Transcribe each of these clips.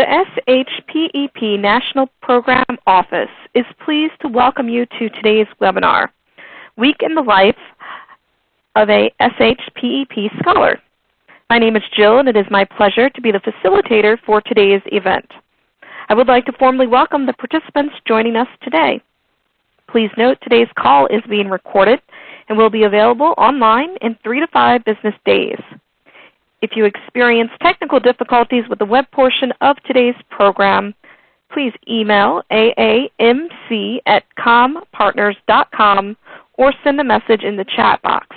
The SHPEP National Program Office is pleased to welcome you to today's webinar, Week in the Life of a SHPEP Scholar. My name is Jill, and it is my pleasure to be the facilitator for today's event. I would like to formally welcome the participants joining us today. Please note today's call is being recorded and will be available online in 3 to 5 business days. If you experience technical difficulties with the web portion of today's program, please email aamc@compartners.com or send a message in the chat box.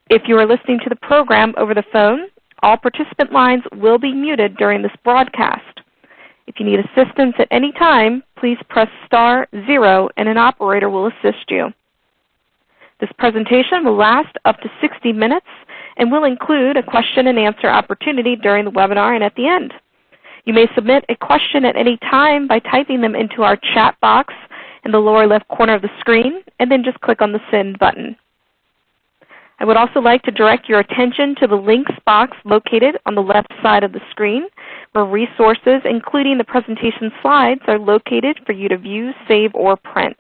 If you are listening to the program over the phone, all participant lines will be muted during this broadcast. If you need assistance at any time, please press *0 and an operator will assist you. This presentation will last up to 60 minutes and will include a question and answer opportunity during the webinar and at the end. You may submit a question at any time by typing them into our chat box in the lower left corner of the screen and then just click on the send button. I would also like to direct your attention to the links box located on the left side of the screen where resources, including the presentation slides, are located for you to view, save, or print.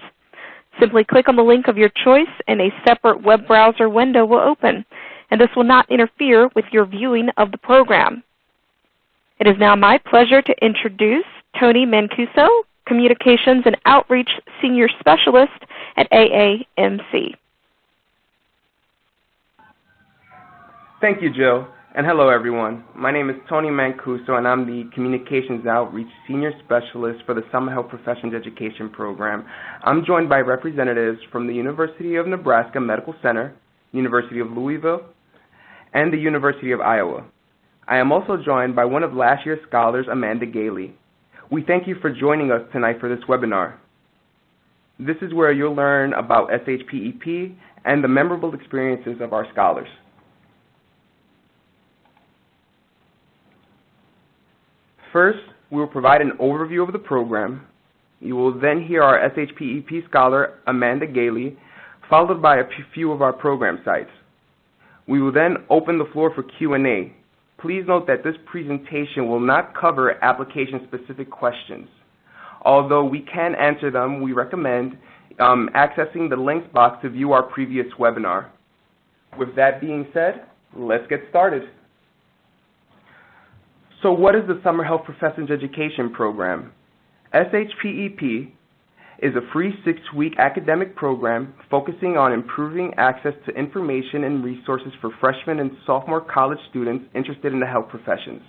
Simply click on the link of your choice and a separate web browser window will open, and this will not interfere with your viewing of the program. It is now my pleasure to introduce Tony Mancuso, Communications and Outreach Senior Specialist at AAMC. Thank you, Jill, and hello, everyone. My name is Tony Mancuso, and I'm the Communications Outreach Senior Specialist for the Summer Health Professions Education Program. I'm joined by representatives from the University of Nebraska Medical Center, University of Louisville, and the University of Iowa. I am also joined by one of last year's scholars, Amanda Gailey. We thank you for joining us tonight for this webinar. This is where you'll learn about SHPEP and the memorable experiences of our scholars. First, we will provide an overview of the program. You will then hear our SHPEP scholar, Amanda Gailey, followed by a few of our program sites. We will then open the floor for Q&A. Please note that this presentation will not cover application-specific questions. Although we can answer them, we recommend accessing the links box to view our previous webinar. With that being said, let's get started. So what is the Summer Health Professions Education Program? SHPEP is a free 6-week academic program focusing on improving access to information and resources for freshman and sophomore college students interested in the health professions.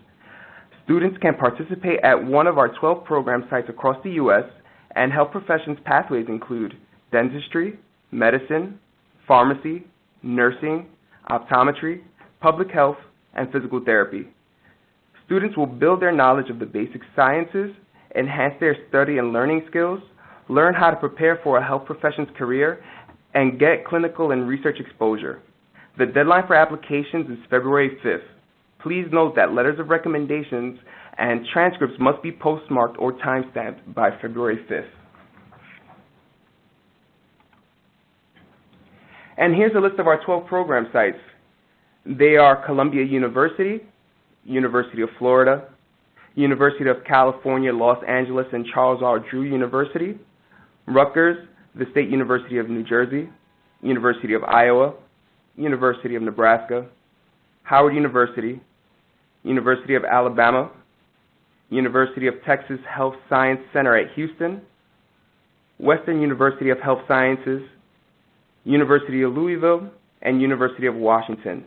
Students can participate at one of our 12 program sites across the U.S., and health professions pathways include dentistry, medicine, pharmacy, nursing, optometry, public health, and physical therapy. Students will build their knowledge of the basic sciences, enhance their study and learning skills, learn how to prepare for a health professions career, and get clinical and research exposure. The deadline for applications is February 5th. Please note that letters of recommendations and transcripts must be postmarked or timestamped by February 5th. And here's a list of our 12 program sites. They are Columbia University, University of Florida, University of California, Los Angeles and Charles R. Drew University, Rutgers, the State University of New Jersey, University of Iowa, University of Nebraska, Howard University, University of Alabama, University of Texas Health Science Center at Houston, Western University of Health Sciences, University of Louisville, and University of Washington.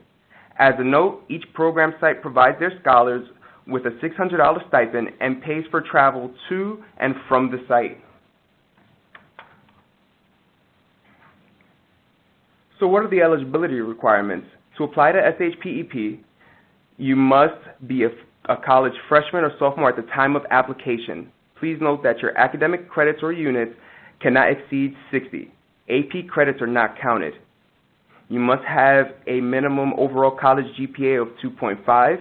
As a note, each program site provides their scholars with a $600 stipend and pays for travel to and from the site. So what are the eligibility requirements? To apply to SHPEP, you must be a college freshman or sophomore at the time of application. Please note that your academic credits or units cannot exceed 60. AP credits are not counted. You must have a minimum overall college GPA of 2.5.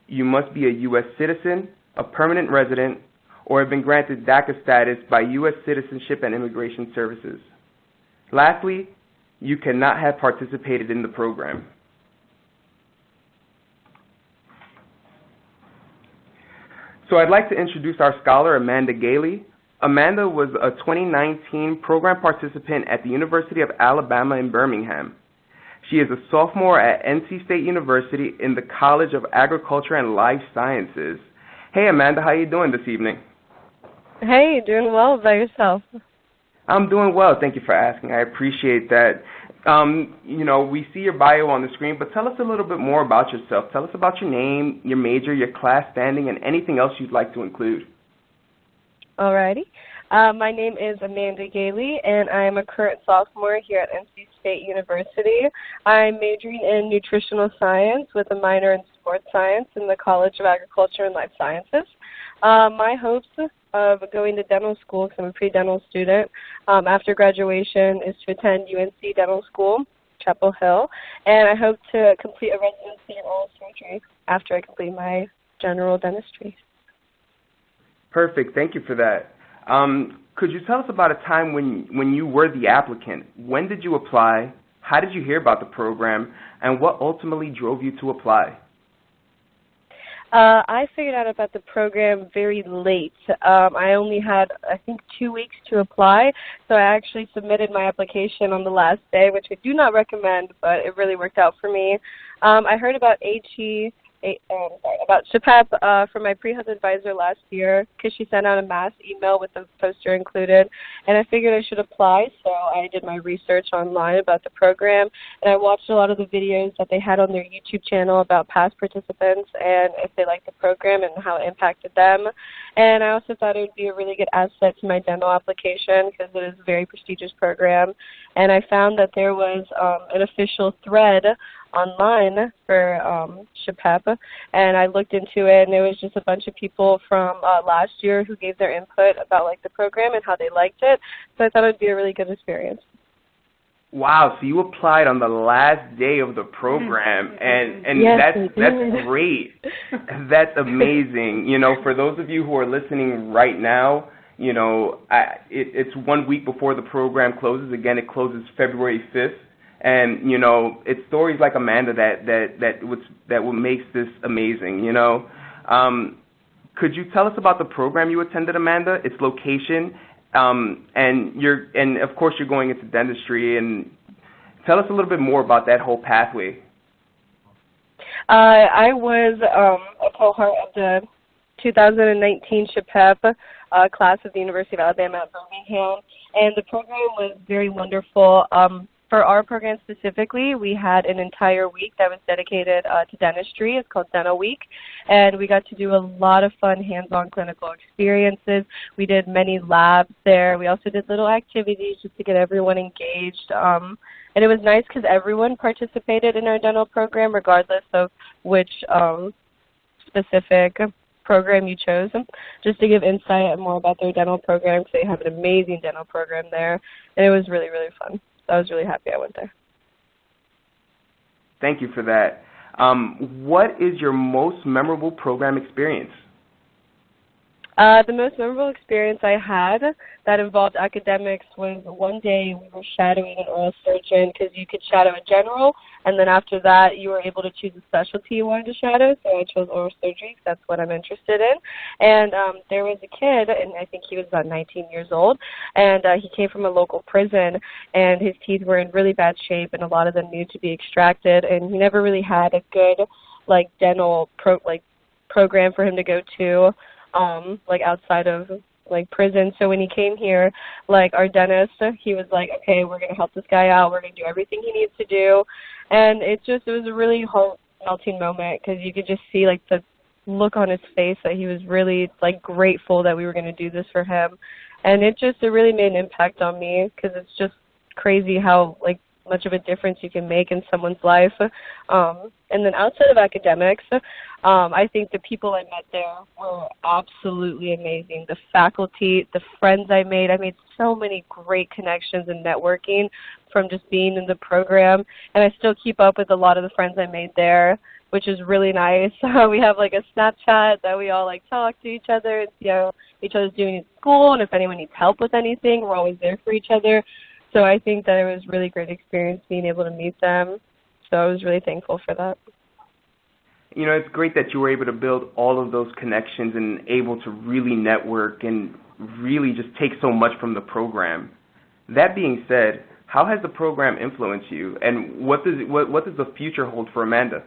You must be a U.S. citizen, a permanent resident, or have been granted DACA status by U.S. Citizenship and Immigration Services. Lastly, you cannot have participated in the program. So I'd like to introduce our scholar, Amanda Gailey. Amanda was a 2019 program participant at the University of Alabama in Birmingham. She is a sophomore at NC State University in the College of Agriculture and Life Sciences. Hey, Amanda, how are you doing this evening? Hey, doing well by yourself. I'm doing well. Thank you for asking. I appreciate that. We see your bio on the screen, but tell us a little bit more about yourself. Tell us about your name, your major, your class standing, and anything else you'd like to include. Alrighty. My name is Amanda Gailey, and I am a current sophomore here at NC State University. I'm majoring in nutritional science with a minor in sports science in the College of Agriculture and Life Sciences. My hopes of going to dental school, because I'm a pre-dental student, after graduation is to attend UNC Dental School, Chapel Hill, and I hope to complete a residency in oral surgery after I complete my general dentistry. Perfect. Thank you for that. Could you tell us about a time when you were the applicant? When did you apply? How did you hear about the program? And what ultimately drove you to apply? I figured out about the program very late. I only had, I think, 2 weeks to apply, so I actually submitted my application on the last day, which I do not recommend, but it really worked out for me. I heard about about SHPEP from my pre-health advisor last year, because she sent out a mass email with the poster included, and I figured I should apply, so I did my research online about the program, and I watched a lot of the videos that they had on their YouTube channel about past participants and if they liked the program and how it impacted them. And I also thought it would be a really good asset to my dental application because it is a very prestigious program. And I found that there was an official thread online for SHPEP, and I looked into it, and there was just a bunch of people from last year who gave their input about the program and how they liked it, so I thought it would be a really good experience. Wow, so you applied on the last day of the program, and yes, that's great. That's amazing. For those of you who are listening right now, it's 1 week before the program closes. Again, it closes February 5th. And it's stories like Amanda that what makes this amazing. Could you tell us about the program you attended, Amanda? Its location, and of course you're going into dentistry. And tell us a little bit more about that whole pathway. I was a cohort of the 2019 SHPEP class of the University of Alabama at Birmingham, and the program was very wonderful. For our program specifically, we had an entire week that was dedicated to dentistry. It's called Dental Week, and we got to do a lot of fun hands-on clinical experiences. We did many labs there. We also did little activities just to get everyone engaged, and it was nice because everyone participated in our dental program regardless of which specific program you chose, just to give insight more about their dental program, because they have an amazing dental program there, and it was really, really fun. I was really happy I went there. Thank you for that. What is your most memorable program experience? The most memorable experience I had that involved academics was one day we were shadowing an oral surgeon, because you could shadow a general, and then after that you were able to choose a specialty you wanted to shadow, so I chose oral surgery because that's what I'm interested in. And there was a kid, and I think he was about 19 years old, and he came from a local prison, and his teeth were in really bad shape, and a lot of them needed to be extracted, and he never really had a good dental program for him to go to. Outside of prison. So when he came here, our dentist, he was like, okay, we're going to help this guy out. We're going to do everything he needs to do. And it was a really heart-melting moment, because you could just see the look on his face that he was really grateful that we were going to do this for him. And it really made an impact on me, because it's just crazy how much of a difference you can make in someone's life. And then outside of academics, I think the people I met there were absolutely amazing. The faculty, the friends I made so many great connections and networking from just being in the program, and I still keep up with a lot of the friends I made there, which is really nice. We have a Snapchat that we all talk to each other and see how each other's doing in school, and if anyone needs help with anything, we're always there for each other. So I think that it was a really great experience being able to meet them. So I was really thankful for that. You know, it's great that you were able to build all of those connections and able to really network and really just take so much from the program. That being said, how has the program influenced you, and what does the future hold for Amanda?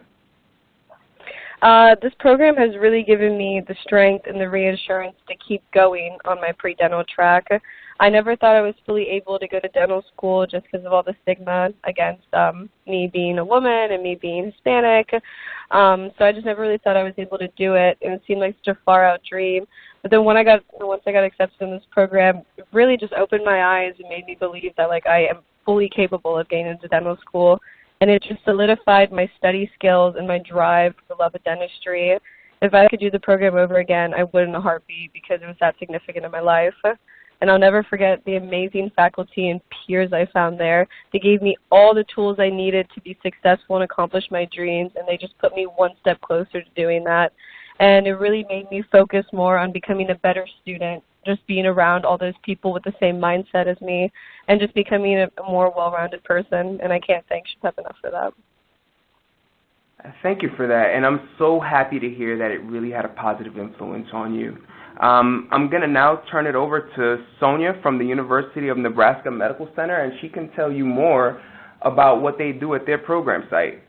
This program has really given me the strength and the reassurance to keep going on my pre-dental track. I never thought I was fully able to go to dental school just because of all the stigma against me being a woman and me being Hispanic. So I just never really thought I was able to do it, and it seemed like such a far-out dream. But then once I got accepted in this program, it really just opened my eyes and made me believe that I am fully capable of getting into dental school. And it just solidified my study skills and my drive for the love of dentistry. If I could do the program over again, I would in a heartbeat because it was that significant in my life. And I'll never forget the amazing faculty and peers I found there. They gave me all the tools I needed to be successful and accomplish my dreams, and they just put me one step closer to doing that. And it really made me focus more on becoming a better student, just being around all those people with the same mindset as me, and just becoming a more well-rounded person. And I can't thank SHPEP enough for that. Thank you for that, and I'm so happy to hear that it really had a positive influence on you. I'm going to now turn it over to Sonja from the University of Nebraska Medical Center, and she can tell you more about what they do at their program site.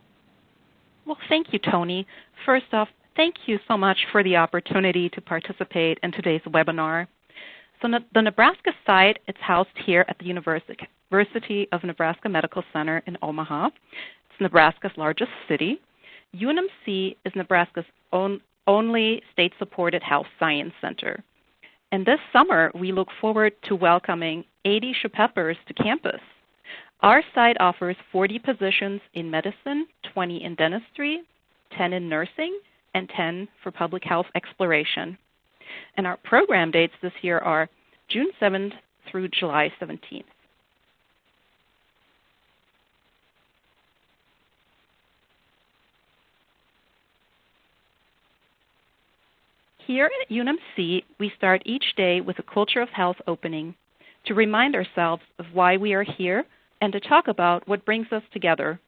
Well, thank you, Tony. First off, thank you so much for the opportunity to participate in today's webinar. So the Nebraska site is housed here at the University of Nebraska Medical Center in Omaha. It's Nebraska's largest city. UNMC is Nebraska's only state-supported health science center. And this summer, we look forward to welcoming 80 SHPEPers to campus. Our site offers 40 positions in medicine, 20 in dentistry, 10 in nursing, and 10 for public health exploration. And our program dates this year are June 7th through July 17th. Here at UNMC, we start each day with a Culture of Health opening to remind ourselves of why we are here and to talk about what brings us together.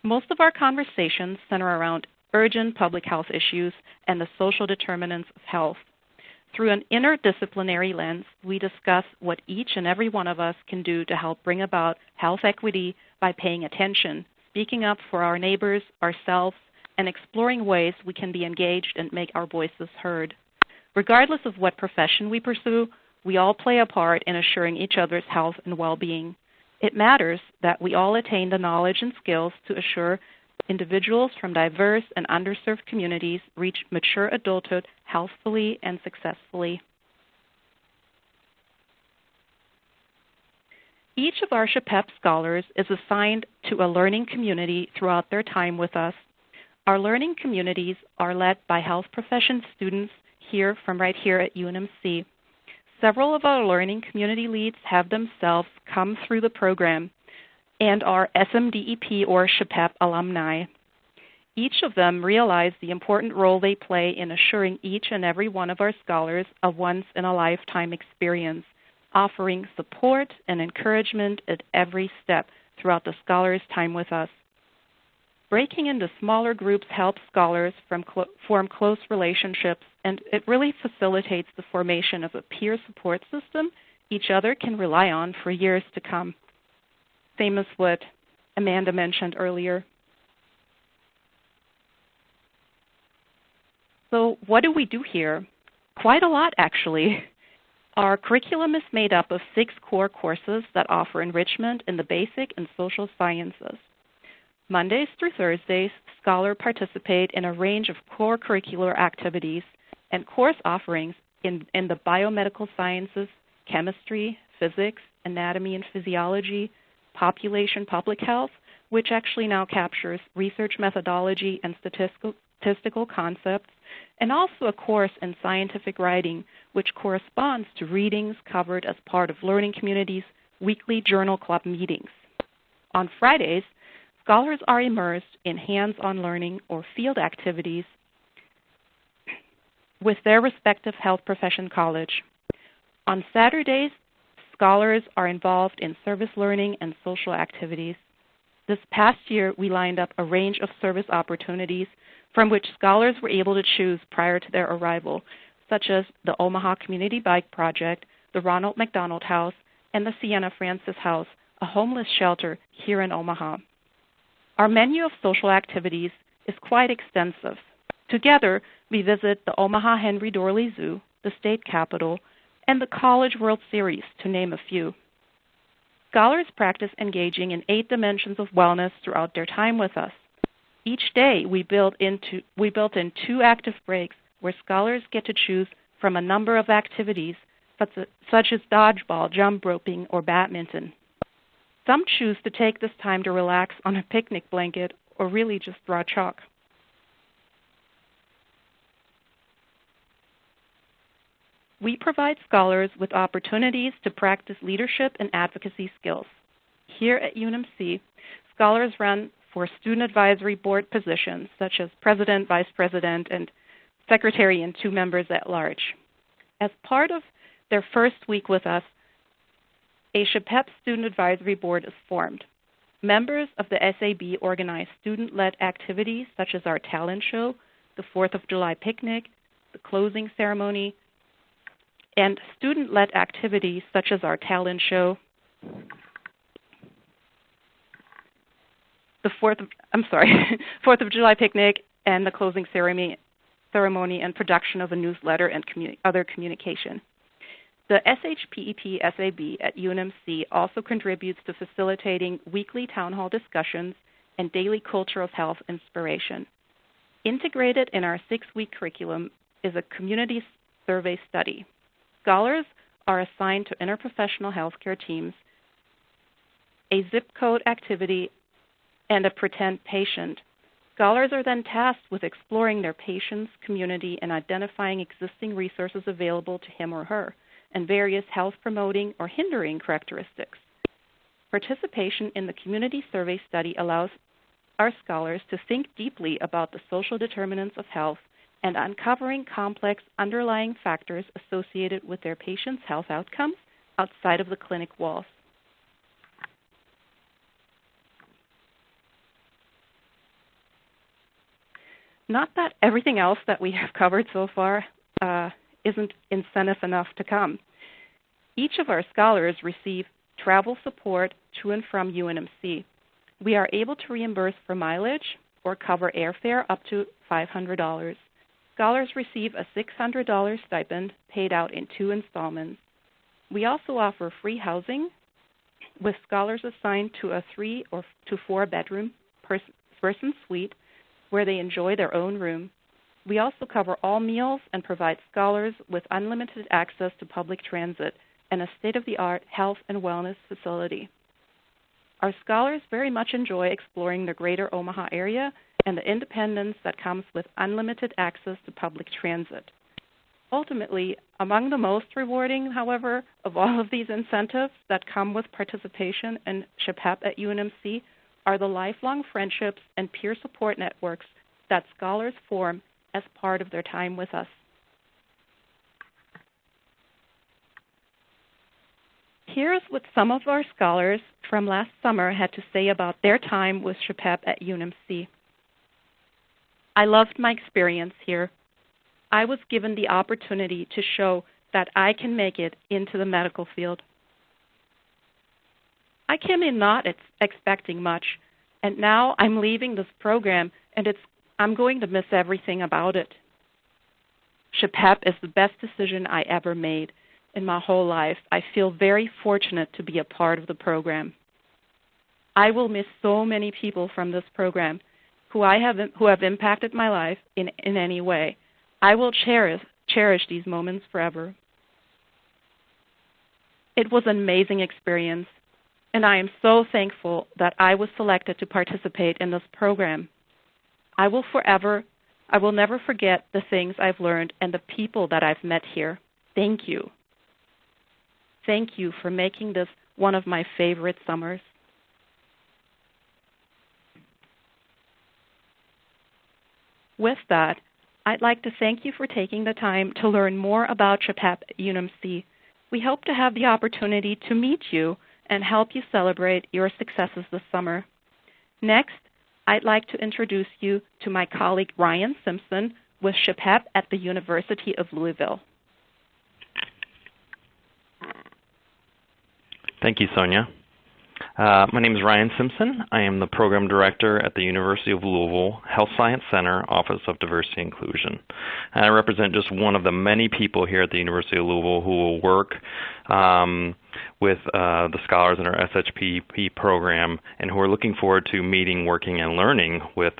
Most of our conversations center around urgent public health issues and the social determinants of health. Through an interdisciplinary lens, we discuss what each and every one of us can do to help bring about health equity by paying attention, speaking up for our neighbors, ourselves, and exploring ways we can be engaged and make our voices heard. Regardless of what profession we pursue, we all play a part in assuring each other's health and well-being. It matters that we all attain the knowledge and skills to assure individuals from diverse and underserved communities reach mature adulthood healthfully and successfully. Each of our SHPEP scholars is assigned to a learning community throughout their time with us. Our learning communities are led by health profession students right here at UNMC. Several of our learning community leads have themselves come through the program and are SMDEP or SHPEP alumni. Each of them realize the important role they play in assuring each and every one of our scholars a once-in-a-lifetime experience, offering support and encouragement at every step throughout the scholars' time with us. Breaking into smaller groups helps scholars form close relationships, and it really facilitates the formation of a peer support system each other can rely on for years to come. Same as what Amanda mentioned earlier. So what do we do here? Quite a lot, actually. Our curriculum is made up of 6 core courses that offer enrichment in the basic and social sciences. Mondays through Thursdays, scholars participate in a range of core curricular activities and course offerings in the biomedical sciences, chemistry, physics, anatomy and physiology, population public health, which actually now captures research methodology and statistical concepts, and also a course in scientific writing, which corresponds to readings covered as part of learning communities' weekly journal club meetings. On Fridays, scholars are immersed in hands-on learning or field activities with their respective health profession college. On Saturdays, scholars are involved in service learning and social activities. This past year, we lined up a range of service opportunities from which scholars were able to choose prior to their arrival, such as the Omaha Community Bike Project, the Ronald McDonald House, and the Sienna Francis House, a homeless shelter here in Omaha. Our menu of social activities is quite extensive. Together, we visit the Omaha Henry Dorley Zoo, the state capitol, and the College World Series, to name a few. Scholars practice engaging in 8 dimensions of wellness throughout their time with us. Each day, we built in 2 active breaks where scholars get to choose from a number of activities such as dodgeball, jump roping, or badminton. Some choose to take this time to relax on a picnic blanket or really just draw chalk. We provide scholars with opportunities to practice leadership and advocacy skills. Here at UNMC, scholars run for student advisory board positions such as president, vice president, and secretary, and 2 members at large. As part of their first week with us, a SHPEP student advisory board is formed. Members of the SAB organize student-led activities such as our talent show, the 4th of July picnic, the closing ceremony, and student-led activities such as our talent show, the 4th of July picnic, and the closing ceremony and production of a newsletter and other communication. The SHPEP SAB at UNMC also contributes to facilitating weekly town hall discussions and daily culture of health inspiration. Integrated in our 6-week curriculum is a community survey study. Scholars are assigned to interprofessional healthcare teams, a zip code activity, and a pretend patient. Scholars are then tasked with exploring their patient's community and identifying existing resources available to him or her, and various health-promoting or hindering characteristics. Participation in the community survey study allows our scholars to think deeply about the social determinants of health and uncovering complex underlying factors associated with their patients' health outcomes outside of the clinic walls. Not that everything else that we have covered so far isn't incentive enough to come. Each of our scholars receive travel support to and from UNMC. We are able to reimburse for mileage or cover airfare up to $500. Scholars receive a $600 stipend paid out in 2 installments. We also offer free housing with scholars assigned to a 3 or to 4 bedroom person suite where they enjoy their own room. We also cover all meals and provide scholars with unlimited access to public transit and a state-of-the-art health and wellness facility. Our scholars very much enjoy exploring the greater Omaha area and the independence that comes with unlimited access to public transit. Ultimately, among the most rewarding, however, of all of these incentives that come with participation in SHPEP at UNMC are the lifelong friendships and peer support networks that scholars form as part of their time with us. Here's what some of our scholars from last summer had to say about their time with SHPEP at UNMC. I loved my experience here. I was given the opportunity to show that I can make it into the medical field. I came in not expecting much, and now I'm leaving this program, and I'm going to miss everything about it. SHPEP is the best decision I ever made in my whole life. I feel very fortunate to be a part of the program. I will miss so many people from this program who have impacted my life in any way. I will cherish these moments forever. It was an amazing experience, and I am so thankful that I was selected to participate in this program. I will never forget the things I've learned and the people that I've met here. Thank you. Thank you for making this one of my favorite summers. With that, I'd like to thank you for taking the time to learn more about SHPEP at UNMC. We hope to have the opportunity to meet you and help you celebrate your successes this summer. Next, I'd like to introduce you to my colleague Ryan Simpson with SHPEP at the University of Louisville. Thank you, Sonja. My name is Ryan Simpson. I am the Program Director at the University of Louisville Health Science Center, Office of Diversity and Inclusion. And I represent just one of the many people here at the University of Louisville who will work with the scholars in our SHPEP program and who are looking forward to meeting, working, and learning with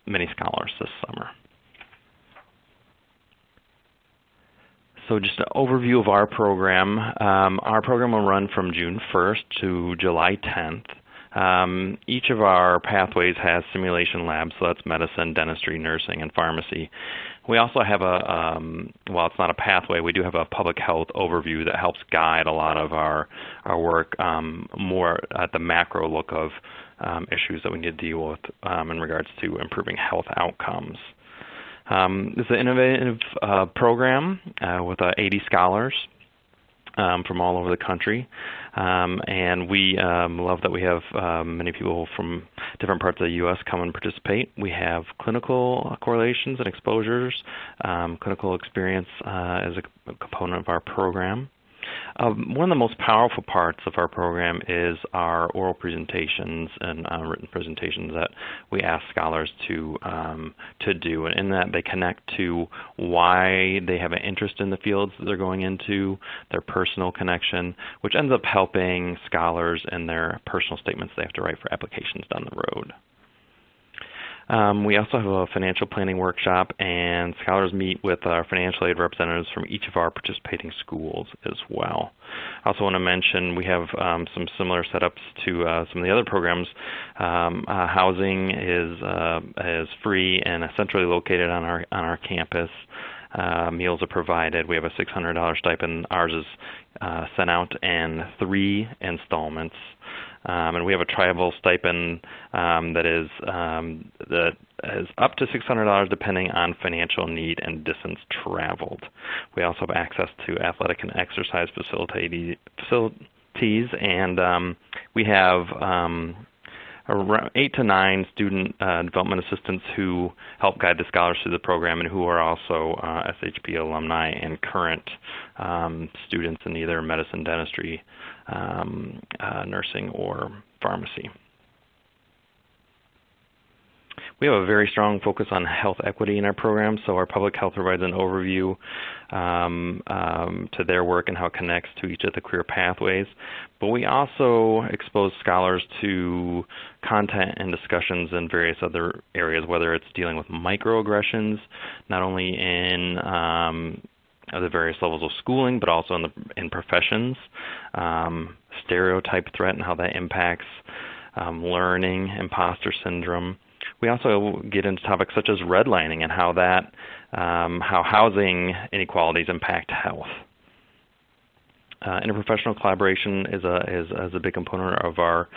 many scholars this summer. So just an overview of our program. Our program will run from June 1st to July 10th. Each of our pathways has simulation labs, so that's medicine, dentistry, nursing, and pharmacy. We also have a, while it's not a pathway, we do have a public health overview that helps guide a lot of our work more at the macro look of issues that we need to deal with in regards to improving health outcomes. It's an innovative program with 80 scholars from all over the country, and we love that we have many people from different parts of the U.S. come and participate. We have clinical correlations and exposures, clinical experience as a component of our program. One of the most powerful parts of our program is our oral presentations and written presentations that we ask scholars to do, and in that they connect to why they have an interest in the fields that they're going into, their personal connection, which ends up helping scholars in their personal statements they have to write for applications down the road. We also have a financial planning workshop, and scholars meet with our financial aid representatives from each of our participating schools as well. I also want to mention we have some similar setups to some of the other programs. Housing is free and centrally located on our campus. Meals are provided. We have a $600 stipend. Ours is sent out in 3 installments. And we have a travel stipend that is up to $600 depending on financial need and distance traveled. We also have access to athletic and exercise facilities, and we have around 8 to 9 student development assistants who help guide the scholars through the program and who are also SHP alumni and current students in either medicine, dentistry, nursing, or pharmacy. We have a very strong focus on health equity in our program, so our public health provides an overview to their work and how it connects to each of the career pathways. But we also expose scholars to content and discussions in various other areas, whether it's dealing with microaggressions, not only in the various levels of schooling, but also in professions, stereotype threat and how that impacts learning, imposter syndrome. We also get into topics such as redlining and how housing inequalities impact health. Interprofessional collaboration is a big component of our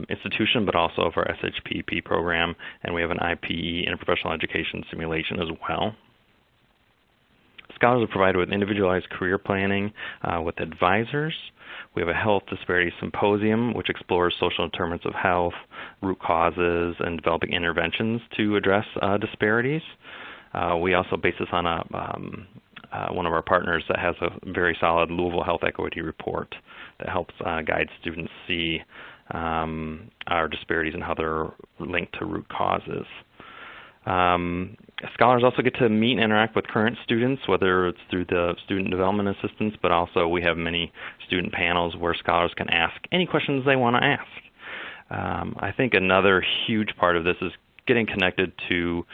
institution, but also of our SHPEP program, and we have an IPE, Interprofessional Education simulation as well. Scholars are provided with individualized career planning with advisors. We have a health disparity symposium, which explores social determinants of health, root causes, and developing interventions to address disparities. We also base this on one of our partners that has a very solid Louisville Health Equity report that helps guide students see our disparities and how they're linked to root causes. Scholars also get to meet and interact with current students, whether it's through the student development assistants, but also we have many student panels where scholars can ask any questions they want to ask. I think another huge part of this is getting connected to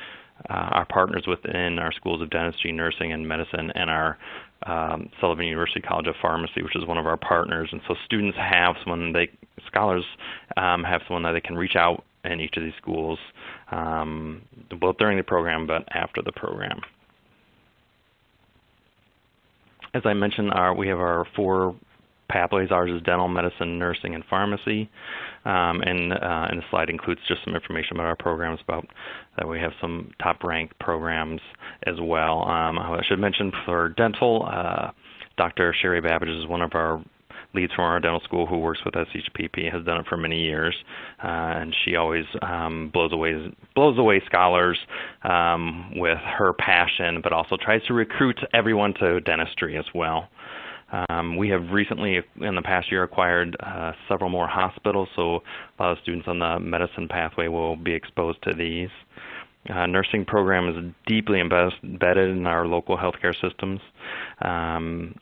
our partners within our schools of dentistry, nursing, and medicine, and our Sullivan University College of Pharmacy, which is one of our partners. And so students have scholars have someone that they can reach out in each of these schools, both during the program but after the program. As I mentioned, we have our 4 pathways. Ours is dental, medicine, nursing, and pharmacy. And the slide includes just some information about our programs, about that we have some top-ranked programs as well. I should mention for dental, Dr. Sherry Babbage is one of our leads from our dental school who works with SHPEP, has done it for many years, and she always blows away scholars with her passion, but also tries to recruit everyone to dentistry as well. We have recently, in the past year, acquired several more hospitals, so a lot of students on the medicine pathway will be exposed to these. Nursing program is deeply embedded in our local healthcare systems, and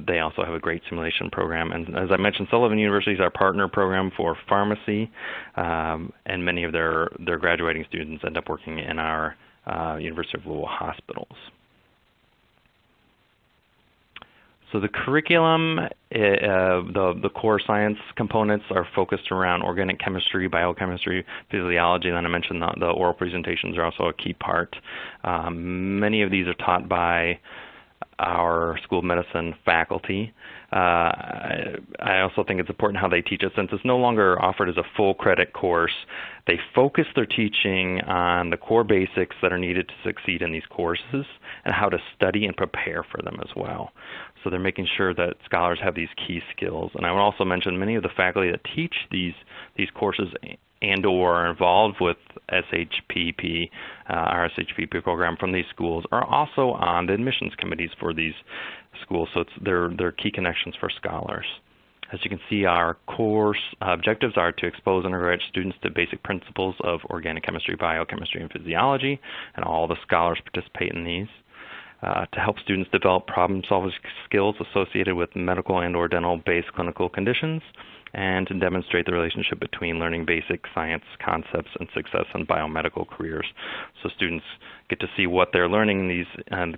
they also have a great simulation program. And as I mentioned, Sullivan University is our partner program for pharmacy, and many of their graduating students end up working in our University of Louisville hospitals. So the curriculum, the core science components are focused around organic chemistry, biochemistry, physiology, and then I mentioned the oral presentations are also a key part. Many of these are taught by our School of Medicine faculty. I also think it's important how they teach it. Since it's no longer offered as a full credit course, they focus their teaching on the core basics that are needed to succeed in these courses and how to study and prepare for them as well. So they're making sure that scholars have these key skills. And I would also mention many of the faculty that teach these courses and or are involved with SHPEP, our SHPEP program from these schools, are also on the admissions committees for these schools. So they're key connections for scholars. As you can see, our course objectives are to expose undergraduate students to basic principles of organic chemistry, biochemistry, and physiology, and all the scholars participate in these. To help students develop problem-solving skills associated with medical and or dental-based clinical conditions, and to demonstrate the relationship between learning basic science concepts and success in biomedical careers. So students get to see what they're learning in these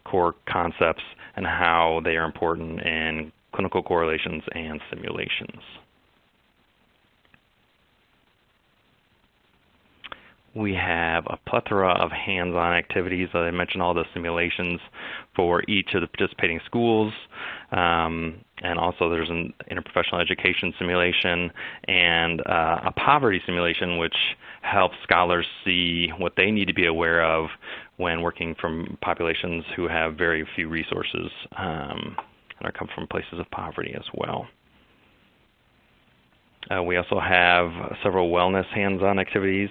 core concepts and how they are important in clinical correlations and simulations. We have a plethora of hands-on activities. I mentioned all the simulations for each of the participating schools. And also there's an interprofessional education simulation and a poverty simulation, which helps scholars see what they need to be aware of when working from populations who have very few resources and come from places of poverty as well. We also have several wellness hands-on activities,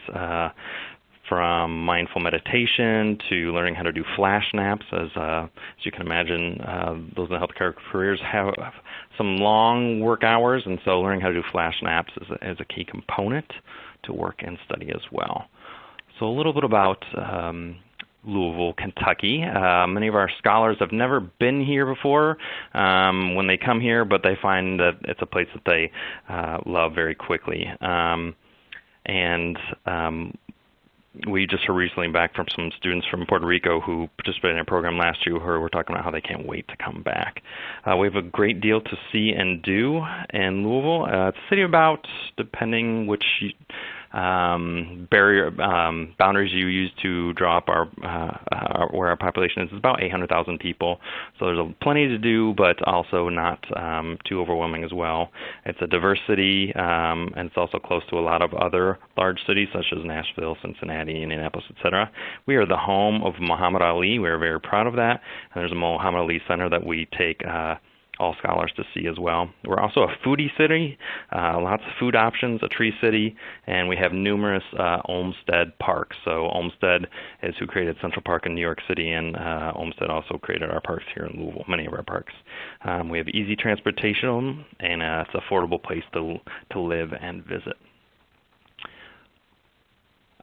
from mindful meditation to learning how to do flash naps. As you can imagine, those in the healthcare careers have some long work hours, and so learning how to do flash naps is a key component to work and study as well. So a little bit about Louisville, Kentucky. Many of our scholars have never been here before when they come here, but they find that it's a place that they love very quickly. We just heard recently back from some students from Puerto Rico who participated in a program last year who were talking about how they can't wait to come back. We have a great deal to see and do in Louisville. It's a city about, depending which boundaries you use to draw up where our population is about 800,000 people. So there's plenty to do, but also not too overwhelming as well. It's a diverse city, and it's also close to a lot of other large cities such as Nashville, Cincinnati, Indianapolis, etc. We are the home of Muhammad Ali. We are very proud of that. And there's a Muhammad Ali Center that we take all scholars to see as well. We're also a foodie city, lots of food options, a tree city, and we have numerous Olmsted parks. So Olmsted is who created Central Park in New York City, and Olmsted also created our parks here in Louisville, many of our parks. We have easy transportation, and it's an affordable place to live and visit.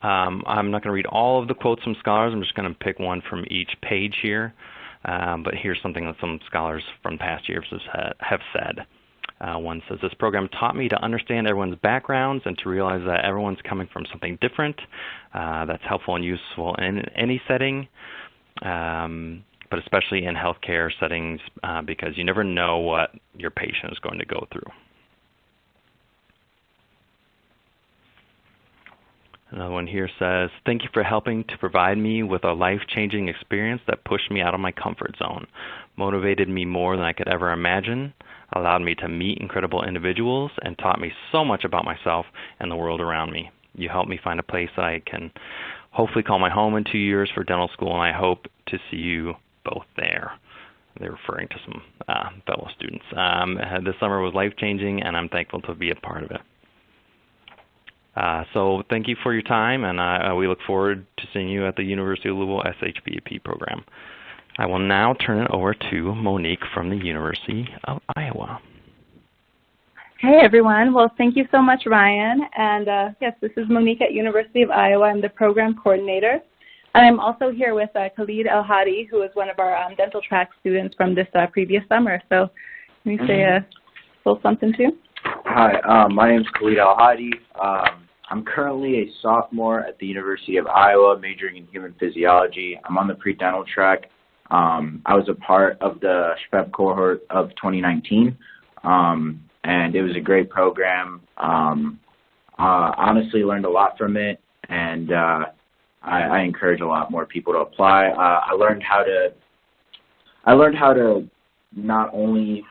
I'm not going to read all of the quotes from scholars. I'm just going to pick one from each page here. But here's something that some scholars from past years have said. One says, "This program taught me to understand everyone's backgrounds and to realize that everyone's coming from something different. That's helpful and useful in any setting, but especially in healthcare settings because you never know what your patient is going to go through." Another one here says, "Thank you for helping to provide me with a life-changing experience that pushed me out of my comfort zone, motivated me more than I could ever imagine, allowed me to meet incredible individuals, and taught me so much about myself and the world around me. You helped me find a place that I can hopefully call my home in 2 years for dental school, and I hope to see you both there." they're referring to some fellow students. This summer was life-changing, and I'm thankful to be a part of it. So thank you for your time, and we look forward to seeing you at the University of Louisville SHPEP program. I will now turn it over to Monique from the University of Iowa. Hey everyone, well thank you so much Ryan, and yes, this is Monique at University of Iowa. I'm the program coordinator, and I'm also here with Khalid El-Hadi, who is one of our dental track students from this previous summer. So can you say a little something too? Hi, my name is Khalid El-Hadi. I'm currently a sophomore at the University of Iowa, majoring in human physiology. I'm on the pre-dental track. I was a part of the SHPEP cohort of 2019. And it was a great program. Honestly learned a lot from it, and I encourage a lot more people to apply. I learned how to not only,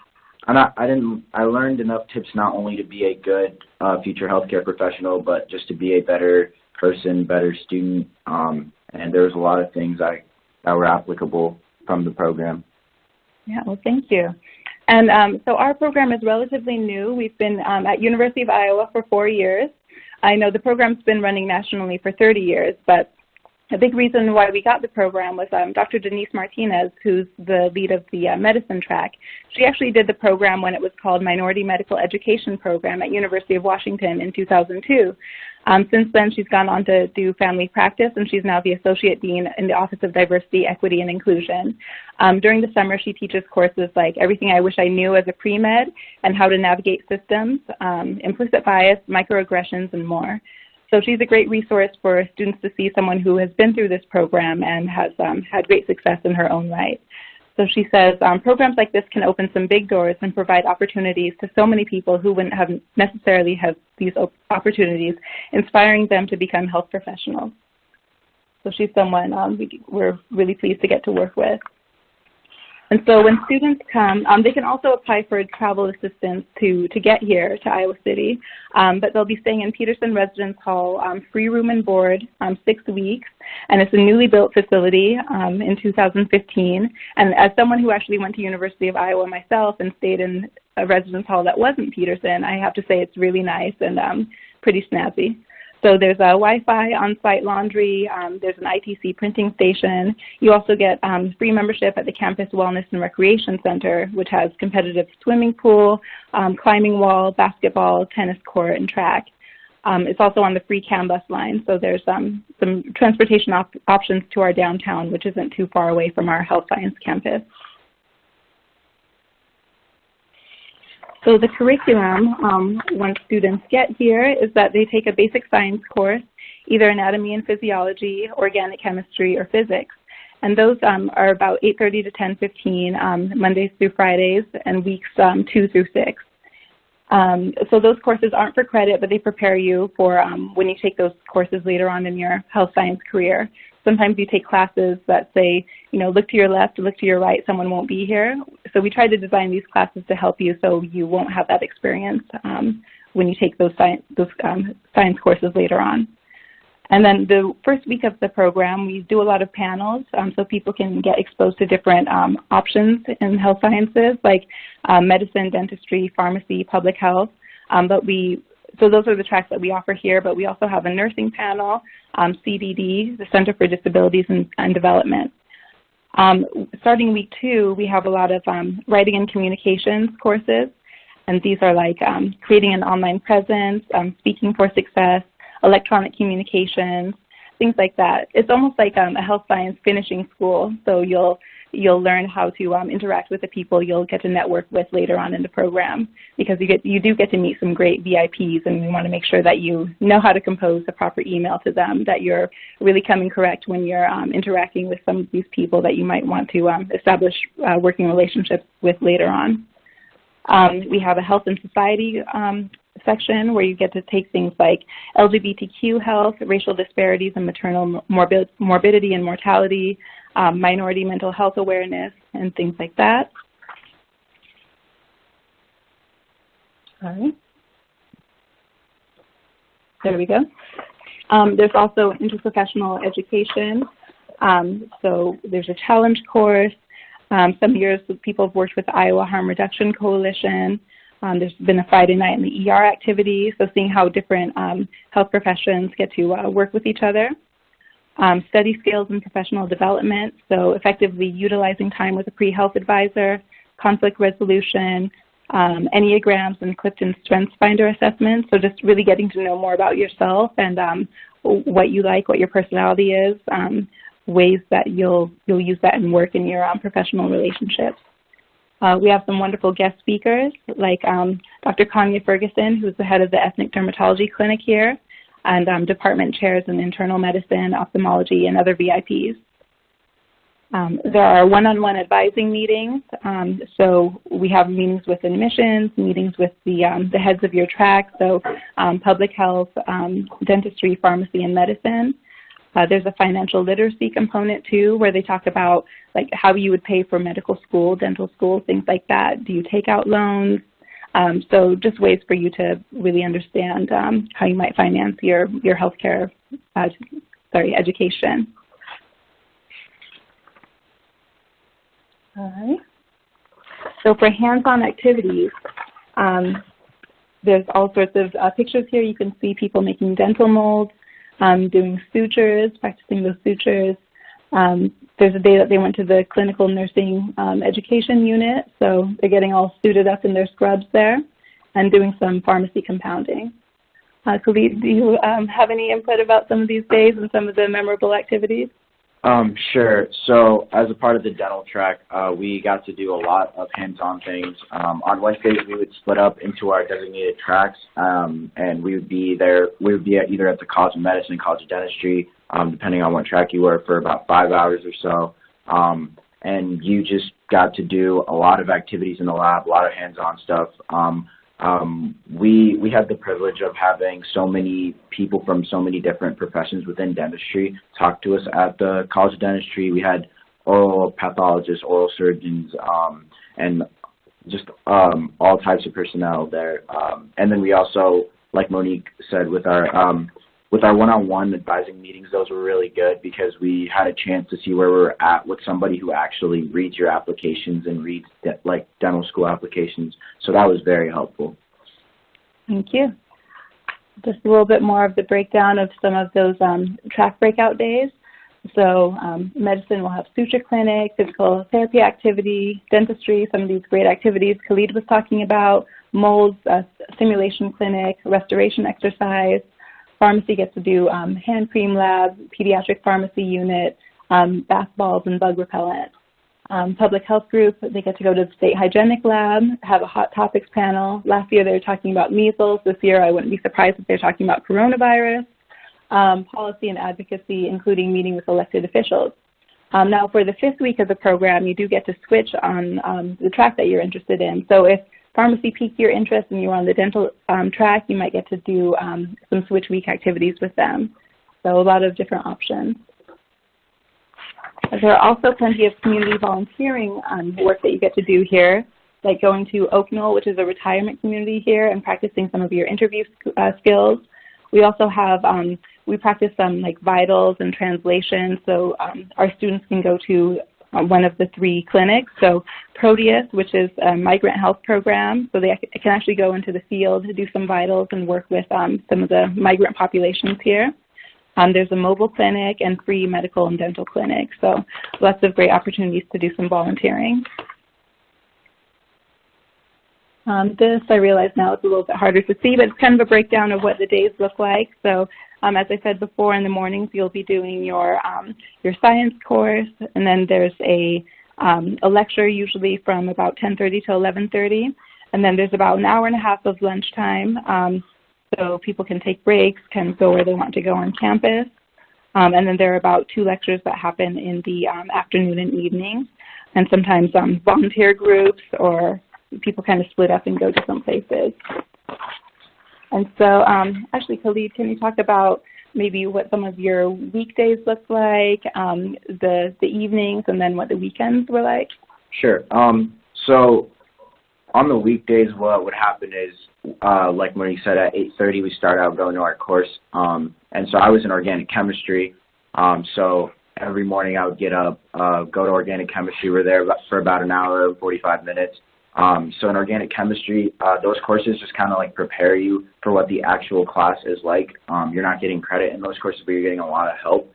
I learned enough tips not only to be a good future healthcare professional, but just to be a better person, better student. And there was a lot of things that were applicable from the program. Yeah, well, thank you. And so our program is relatively new. We've been at University of Iowa for 4 years. I know the program's been running nationally for 30 years, but a big reason why we got the program was Dr. Denise Martinez, who's the lead of the medicine track. She actually did the program when it was called Minority Medical Education Program at University of Washington in 2002. Since then, she's gone on to do family practice, and she's now the Associate Dean in the Office of Diversity, Equity, and Inclusion. During the summer, she teaches courses like Everything I Wish I Knew as a Pre-Med and How to Navigate Systems, Implicit Bias, Microaggressions, and more. So she's a great resource for students to see someone who has been through this program and has had great success in her own right. So she says programs like this can open some big doors and provide opportunities to so many people who wouldn't have necessarily have these opportunities, inspiring them to become health professionals. So she's someone we're really pleased to get to work with. And so when students come, they can also apply for travel assistance to get here to Iowa City, but they'll be staying in Peterson Residence Hall, free room and board, 6 weeks, and it's a newly built facility in 2015. And as someone who actually went to University of Iowa myself and stayed in a residence hall that wasn't Peterson, I have to say it's really nice and pretty snazzy. So there's a Wi-Fi, on-site laundry, there's an ITC printing station. You also get free membership at the Campus Wellness and Recreation Center, which has competitive swimming pool, climbing wall, basketball, tennis court, and track. It's also on the free CAM bus line, so there's some transportation options to our downtown, which isn't too far away from our health science campus. So the curriculum, once students get here, is that they take a basic science course, either anatomy and physiology, organic chemistry, or physics. And those are about 8:30 to 10:15, Mondays through Fridays, and weeks 2 through 6. So those courses aren't for credit, but they prepare you for when you take those courses later on in your health science career. Sometimes you take classes that say, you know, look to your left, look to your right, someone won't be here. So we try to design these classes to help you so you won't have that experience when you take those science courses later on. And then the first week of the program, we do a lot of panels so people can get exposed to different options in health sciences like medicine, dentistry, pharmacy, public health. So those are the tracks that we offer here, but we also have a nursing panel, CDD, the Center for Disabilities and Development. Starting week 2, we have a lot of writing and communications courses, and these are like creating an online presence, speaking for success, electronic communications, things like that. It's almost like a health science finishing school, so you'll learn how to interact with the people you'll get to network with later on in the program, because you do get to meet some great VIPs, and we want to make sure that you know how to compose the proper email to them, that you're really coming correct when you're interacting with some of these people that you might want to establish working relationships with later on. We have a health and society section where you get to take things like LGBTQ health, racial disparities and maternal morbidity and mortality, minority mental health awareness, and things like that. All right. There we go. There's also interprofessional education. So there's a challenge course. Some years people have worked with the Iowa Harm Reduction Coalition. There's been a Friday night in the ER activity, so seeing how different health professions get to work with each other. Study skills and professional development, so effectively utilizing time with a pre-health advisor, conflict resolution, Enneagrams and Clifton Strengths Finder assessments, so just really getting to know more about yourself and what you like, what your personality is, ways that you'll use that in work in your professional relationships. We have some wonderful guest speakers like Dr. Kanya Ferguson, who's the head of the Ethnic Dermatology Clinic here, and department chairs in internal medicine, ophthalmology, and other VIPs. There are one-on-one advising meetings, so we have meetings with admissions, meetings with the heads of your track, so public health, dentistry, pharmacy, and medicine. There's a financial literacy component too, where they talk about like how you would pay for medical school, dental school, things like that. Do you take out loans? So just ways for you to really understand how you might finance your healthcare, education. All right. So for hands-on activities, there's all sorts of pictures here. You can see people making dental molds, doing sutures, practicing those sutures. There's a day that they went to the clinical nursing education unit, so they're getting all suited up in their scrubs there and doing some pharmacy compounding. Khalid, do you have any input about some of these days and some of the memorable activities? Sure. So as a part of the dental track, we got to do a lot of hands-on things. On Wednesdays, we would split up into our designated tracks, and we would be there. We would be either at the College of Medicine, College of Dentistry, depending on what track you were, for about 5 hours or so. And you just got to do a lot of activities in the lab, a lot of hands-on stuff. We had the privilege of having so many people from so many different professions within dentistry talk to us at the College of Dentistry. We had oral pathologists, oral surgeons, and just all types of personnel there. And then we also, like Monique said, with our one-on-one advising meetings, those were really good because we had a chance to see where we were at with somebody who actually reads your applications and reads like dental school applications. So that was very helpful. Thank you. Just a little bit more of the breakdown of some of those track breakout days. So medicine will have suture clinic, physical therapy activity, dentistry, some of these great activities Khalid was talking about, molds, simulation clinic, restoration exercise. Pharmacy gets to do hand cream lab, pediatric pharmacy unit, bath balls, and bug repellent. Public health group, they get to go to the state hygienic lab, have a hot topics panel. Last year they were talking about measles. This year I wouldn't be surprised if they're talking about coronavirus. Policy and advocacy, including meeting with elected officials. Now for the 5th week of the program, you do get to switch on the track that you're interested in. So if pharmacy piqued your interest and you're on the dental track, you might get to do some switch week activities with them. So a lot of different options. There are also plenty of community volunteering work that you get to do here, like going to Oak Knoll, which is a retirement community here, and practicing some of your interview skills. We also have, we practice some like vitals and translation, so our students can go to one of the 3 clinics. So Proteus, which is a migrant health program, so they can actually go into the field to do some vitals and work with some of the migrant populations here. There's a mobile clinic and free medical and dental clinics, so lots of great opportunities to do some volunteering. This, I realize now it's a little bit harder to see, but it's kind of a breakdown of what the days look like. So as I said before, in the mornings you'll be doing your science course, and then there's a lecture usually from about 10:30 to 11:30, and then there's about an hour and a half of lunchtime, so people can take breaks, kind of go where they want to go on campus. And then there are about 2 lectures that happen in the afternoon and evening, and sometimes volunteer groups or people kind of split up and go different places. And so actually, Khalid, can you talk about maybe what some of your weekdays look like, the evenings, and then what the weekends were like? Sure. So on the weekdays, what would happen is, like Monique said, at 8:30 we start out going to our course. And so I was in organic chemistry. So every morning I would get up, go to organic chemistry. We're there for about an hour and 45 minutes. So in organic chemistry, those courses just kind of like prepare you for what the actual class is like. You're not getting credit in those courses, but you're getting a lot of help.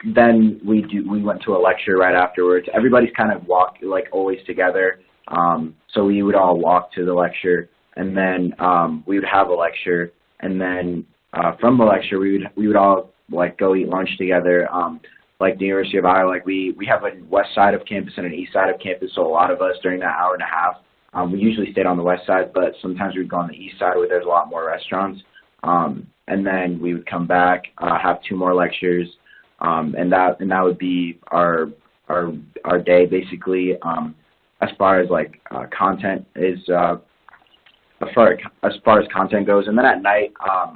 Then we went to a lecture right afterwards. Everybody's kind of always together. So we would all walk to the lecture, and then we would have a lecture, and then from the lecture we would all like go eat lunch together. Like the University of Iowa, like we have a west side of campus and an east side of campus, so a lot of us during that hour and a half, we usually stayed on the west side, but sometimes we'd go on the east side where there's a lot more restaurants. And then we would come back, have 2 more lectures, and that would be our day basically. As far as like content is, as far as content goes, and then at night,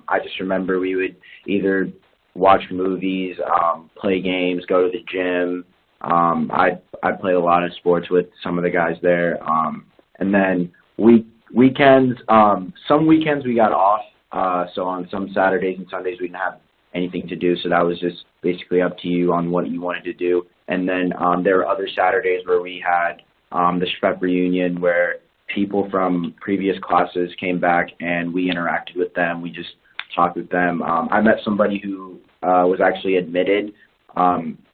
I just remember we would either watch movies, play games, go to the gym. I played a lot of sports with some of the guys there, and then weekends. Some weekends we got off. So on some Saturdays and Sundays we didn't have anything to do, so that was just basically up to you on what you wanted to do. And then there were other Saturdays where we had the SHPEP reunion, where people from previous classes came back and we interacted with them. We just talked with them. I met somebody who was actually admitted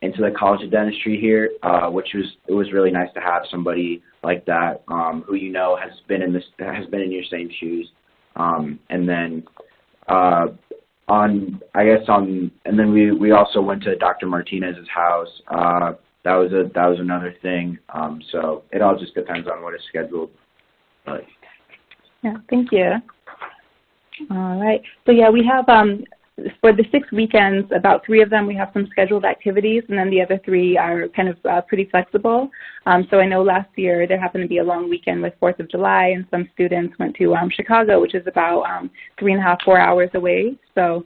into the College of Dentistry here, it was really nice to have somebody like that who has been in your same shoes. And then we also went to Dr. Martinez's house. That was another thing. So it all just depends on what is scheduled. But. Yeah, thank you. All right. So yeah, we have for the 6 weekends, about 3 of them we have some scheduled activities, and then the other 3 are kind of pretty flexible. So I know last year there happened to be a long weekend with 4th of July, and some students went to Chicago, which is about 3.5, 4 hours away. So,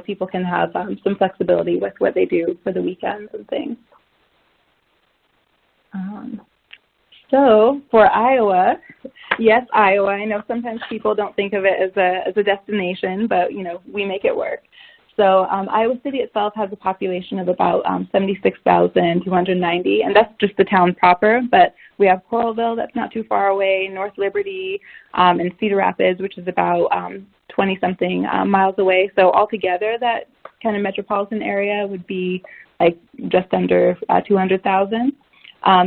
people can have some flexibility with what they do for the weekends and things. So for Iowa, yes, Iowa. I know sometimes people don't think of it as a destination, but we make it work. So Iowa City itself has a population of about 76,290, and that's just the town proper. But we have Coralville, that's not too far away, North Liberty, and Cedar Rapids, which is about 20-something miles away. So altogether, that kind of metropolitan area would be like just under 200,000.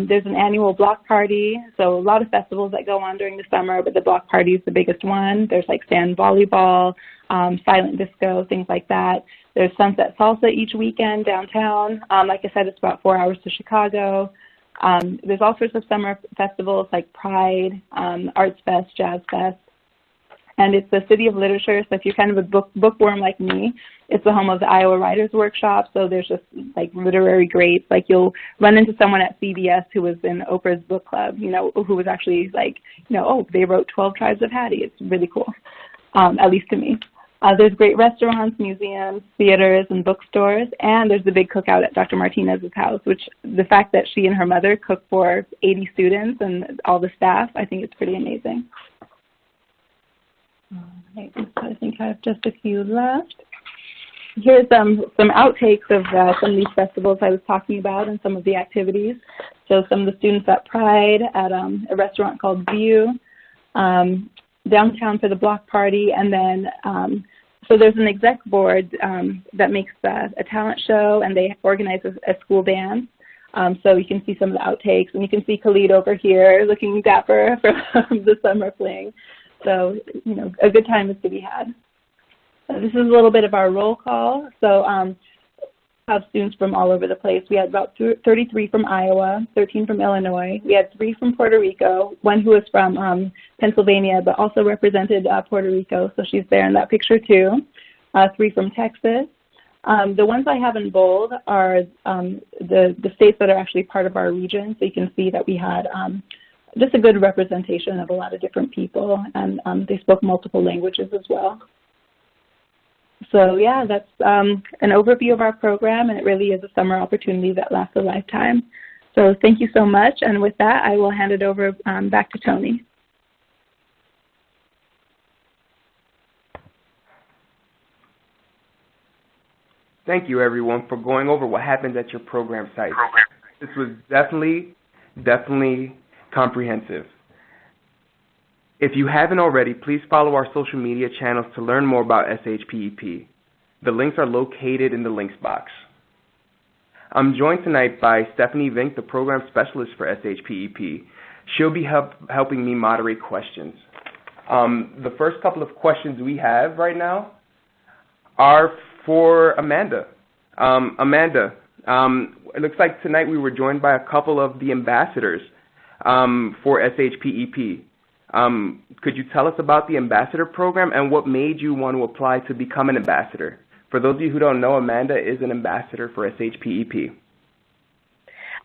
There's an annual block party, so a lot of festivals that go on during the summer, but the block party is the biggest one. There's like sand volleyball, silent disco, things like that. There's Sunset Salsa each weekend downtown. Like I said, it's about 4 hours to Chicago. There's all sorts of summer festivals like Pride, Arts Fest, Jazz Fest. And it's the city of literature, so if you're kind of a bookworm like me, it's the home of the Iowa Writers Workshop, so there's just like literary greats. Like you'll run into someone at CBS who was in Oprah's book club, who was actually like, they wrote 12 Tribes of Hattie. It's really cool, at least to me. There's great restaurants, museums, theaters, and bookstores, and there's the big cookout at Dr. Martinez's house, which the fact that she and her mother cook for 80 students and all the staff, I think it's pretty amazing. All right, so I think I have just a few left. Here's some outtakes of some of these festivals I was talking about and some of the activities. So some of the students at Pride at a restaurant called View, downtown for the block party, and then so there's an exec board that makes a talent show, and they organize a school dance. So you can see some of the outtakes, and you can see Khalid over here looking dapper from the summer fling. So, a good time is to be had. This is a little bit of our roll call. So have students from all over the place. We had about 33 from Iowa, 13 from Illinois. We had 3 from Puerto Rico, one who was from Pennsylvania but also represented Puerto Rico, so she's there in that picture too. 3 from Texas. The ones I have in bold are the states that are actually part of our region, so you can see that we had just a good representation of a lot of different people, and they spoke multiple languages as well. So yeah, that's an overview of our program, and it really is a summer opportunity that lasts a lifetime. So thank you so much, and with that, I will hand it over back to Tony. Thank you, everyone, for going over what happens at your program site. This was definitely comprehensive. If you haven't already, please follow our social media channels to learn more about SHPEP. The links are located in the links box. I'm joined tonight by Stephanie Vink, the program specialist for SHPEP. She'll be helping me moderate questions. The first couple of questions we have right now are for Amanda. Amanda, it looks like tonight we were joined by a couple of the ambassadors for SHPEP. Could you tell us about the ambassador program and what made you want to apply to become an ambassador? For those of you who don't know, Amanda is an ambassador for SHPEP.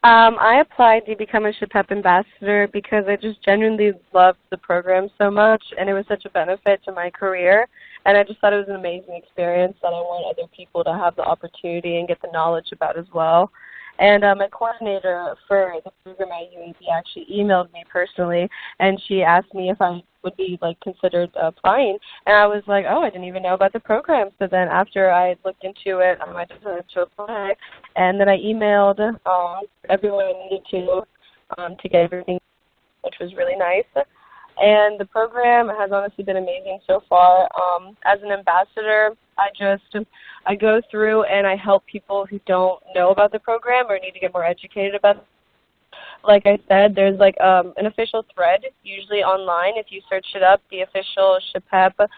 I applied to become a SHPEP ambassador because I just genuinely loved the program so much, and it was such a benefit to my career. And I just thought it was an amazing experience that I want other people to have the opportunity and get the knowledge about as well. And my coordinator for the program at UAB actually emailed me personally, and she asked me if I would be considered applying. And I was like, oh, I didn't even know about the program. So then after I looked into it, I decided to apply. And then I emailed everyone I needed to get everything, which was really nice. And the program has honestly been amazing so far. As an ambassador, I go through and I help people who don't know about the program or need to get more educated about it. Like I said, there's an official thread, usually online. If you search it up, the official SHPEP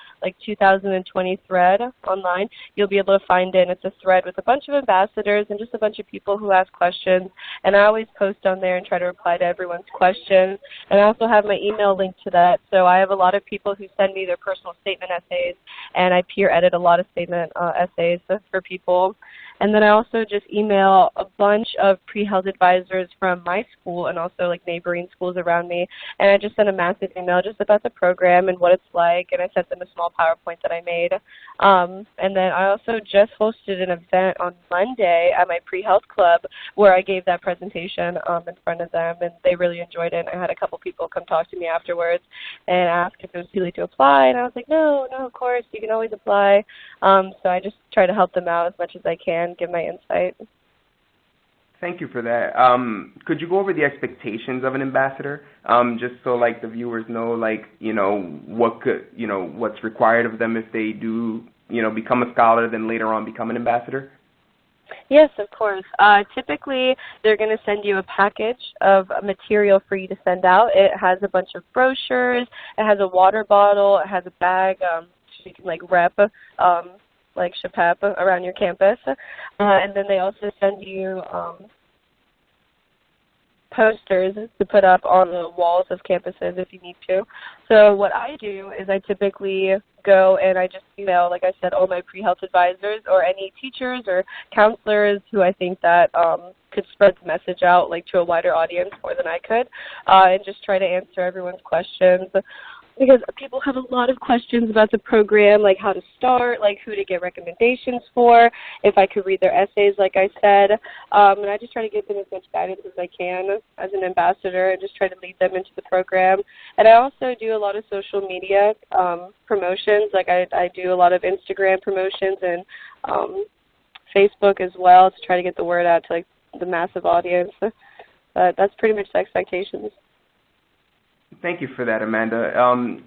2020 thread online, you'll be able to find it. And it's a thread with a bunch of ambassadors and just a bunch of people who ask questions. And I always post on there and try to reply to everyone's questions. And I also have my email linked to that. So I have a lot of people who send me their personal statement essays, and I peer edit a lot of statement essays for people. And then I also just email a bunch of pre-health advisors from my school and also neighboring schools around me. And I just sent a massive email just about the program and what it's like, and I sent them a small PowerPoint that I made. And then I also just hosted an event on Monday at my pre-health club where I gave that presentation in front of them, and they really enjoyed it. And I had a couple people come talk to me afterwards and ask if it was too late to apply, and I was like, no, of course, you can always apply. So I just try to help them out as much as I can, give my insight. Thank you for that. Could you go over the expectations of an ambassador, just so the viewers know, what's required of them if they do, become a scholar, then later on become an ambassador? Yes, of course. Typically, they're going to send you a package of material for you to send out. It has a bunch of brochures. It has a water bottle. It has a bag so you can rep SHPEP around your campus. And then they also send you posters to put up on the walls of campuses if you need to. So what I do is I typically go and I just email, like I said, all my pre-health advisors or any teachers or counselors who I think that could spread the message out to a wider audience more than I could, and just try to answer everyone's questions. Because people have a lot of questions about the program, like how to start, who to get recommendations for, if I could read their essays, like I said. And I just try to give them as much guidance as I can as an ambassador and just try to lead them into the program. And I also do a lot of social media promotions. I do a lot of Instagram promotions and Facebook as well to try to get the word out to the massive audience. But that's pretty much the expectations. Thank you for that, Amanda.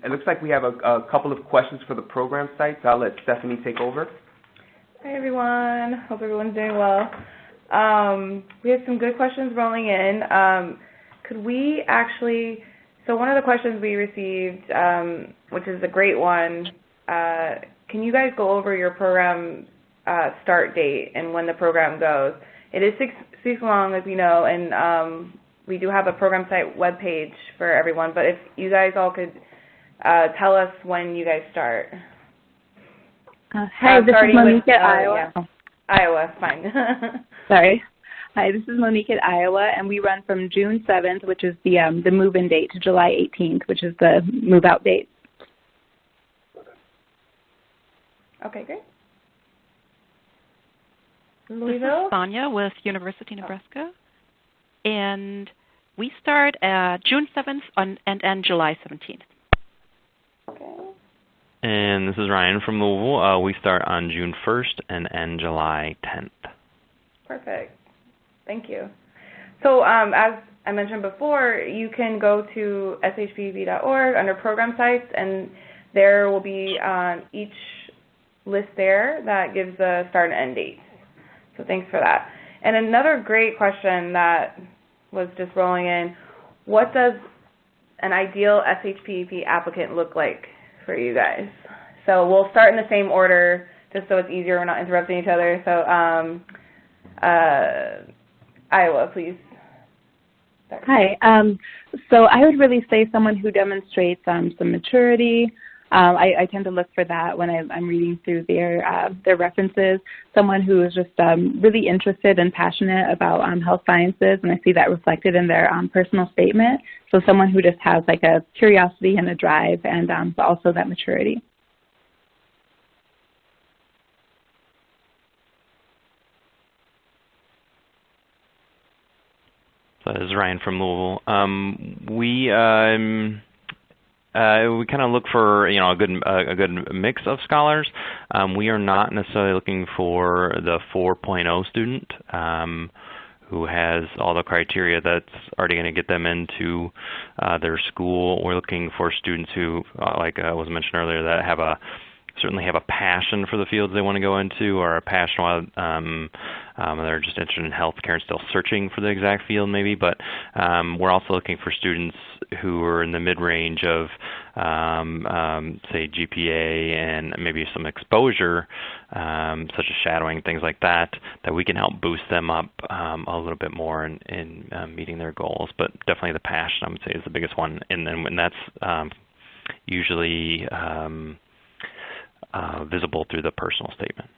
It looks like we have a couple of questions for the program site, so I'll let Stephanie take over. Hi, everyone. Hope everyone's doing well. We have some good questions rolling in. Could we actually, so one of the questions we received, which is a great one, can you guys go over your program start date and when the program goes? It is 6 weeks long, as we know, and we do have a program site webpage for everyone, but if you guys all could tell us when you guys start. Hi, this is Monique at Iowa. Yeah. Iowa, fine. Sorry. Hi, this is Monique at Iowa, and we run from June 7th, which is the move-in date, to July 18th, which is the move-out date. Okay, great. Louisville? This is Sonja with University of Nebraska. And we start June 7th and end July 17th. Okay. And this is Ryan from Louisville. We start on June 1st and end July 10th. Perfect. Thank you. So as I mentioned before, you can go to shpep.org under program sites, and there will be each list there that gives the start and end dates. So thanks for that. And another great question that was just rolling in, what does an ideal SHPEP applicant look like for you guys? So we'll start in the same order just so it's easier, we're not interrupting each other. So Iowa, please. Hi. So I would really say someone who demonstrates some maturity. I tend to look for that when I'm reading through their references. Someone who is just really interested and passionate about health sciences, and I see that reflected in their personal statement. So someone who just has like a curiosity and a drive, and but also that maturity. So this is Ryan from Louisville. We kind of look for a good mix of scholars. We are not necessarily looking for the 4.0 student who has all the criteria that's already going to get them into their school. We're looking for students who, like was mentioned earlier, that certainly have a passion for the fields they want to go into, or a passion they're just interested in healthcare and still searching for the exact field maybe. But we're also looking for students who are in the mid-range of, say, GPA and maybe some exposure, such as shadowing, things like that we can help boost them up a little bit more in meeting their goals. But definitely the passion, I would say, is the biggest one. And that's usually visible through the personal statement.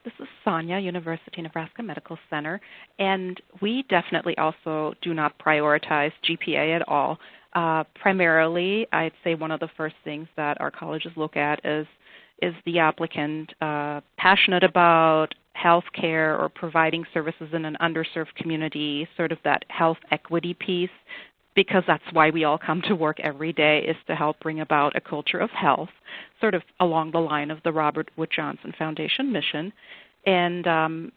This is Sonja, University of Nebraska Medical Center, and we definitely also do not prioritize GPA at all. Primarily, I'd say one of the first things that our colleges look at is the applicant passionate about healthcare or providing services in an underserved community, sort of that health equity piece, because that's why we all come to work every day, is to help bring about a culture of health, sort of along the line of the Robert Wood Johnson Foundation mission. And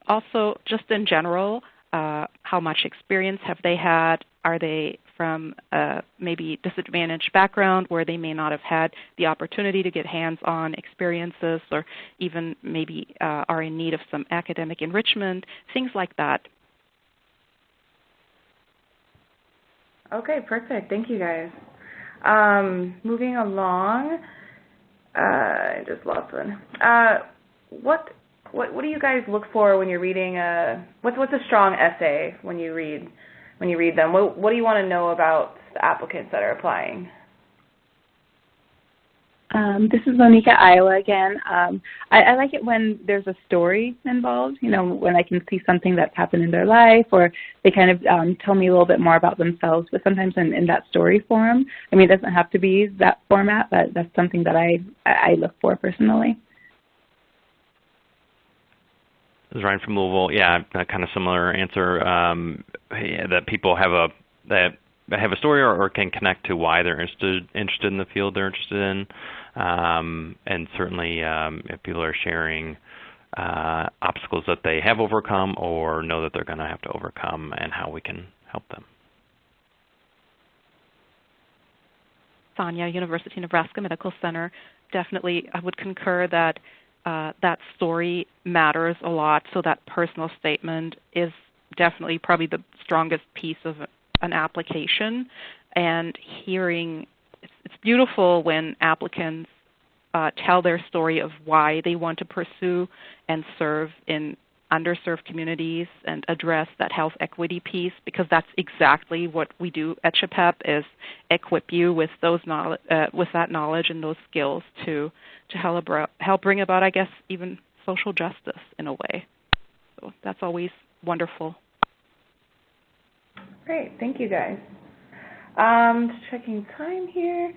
also, just in general, how much experience have they had? Are they from maybe disadvantaged background where they may not have had the opportunity to get hands-on experiences, or even maybe are in need of some academic enrichment, things like that. Okay, perfect. Thank you, guys. Moving along, I just lost one. What do you guys look for when you're reading what's a strong essay when you read them? What do you want to know about the applicants that are applying? This is Monica, Iowa again. I like it when there's a story involved, when I can see something that's happened in their life, or they kind of tell me a little bit more about themselves, but sometimes in that story form. I mean, it doesn't have to be that format, but that's something that I look for personally. This is Ryan from Louisville. Yeah, a kind of similar answer, that people have a story or can connect to why they're interested in the field they're interested in. And certainly if people are sharing obstacles that they have overcome or know that they're going to have to overcome, and how we can help them. Sonja, University of Nebraska Medical Center. Definitely, I would concur that that story matters a lot, so that personal statement is definitely probably the strongest piece of an application. And hearing, it's beautiful when applicants tell their story of why they want to pursue and serve in underserved communities and address that health equity piece, because that's exactly what we do at SHPEP, is equip you with those with that knowledge and those skills to help bring about, I guess, even social justice in a way. So that's always wonderful. Great, thank you guys. Just checking time here.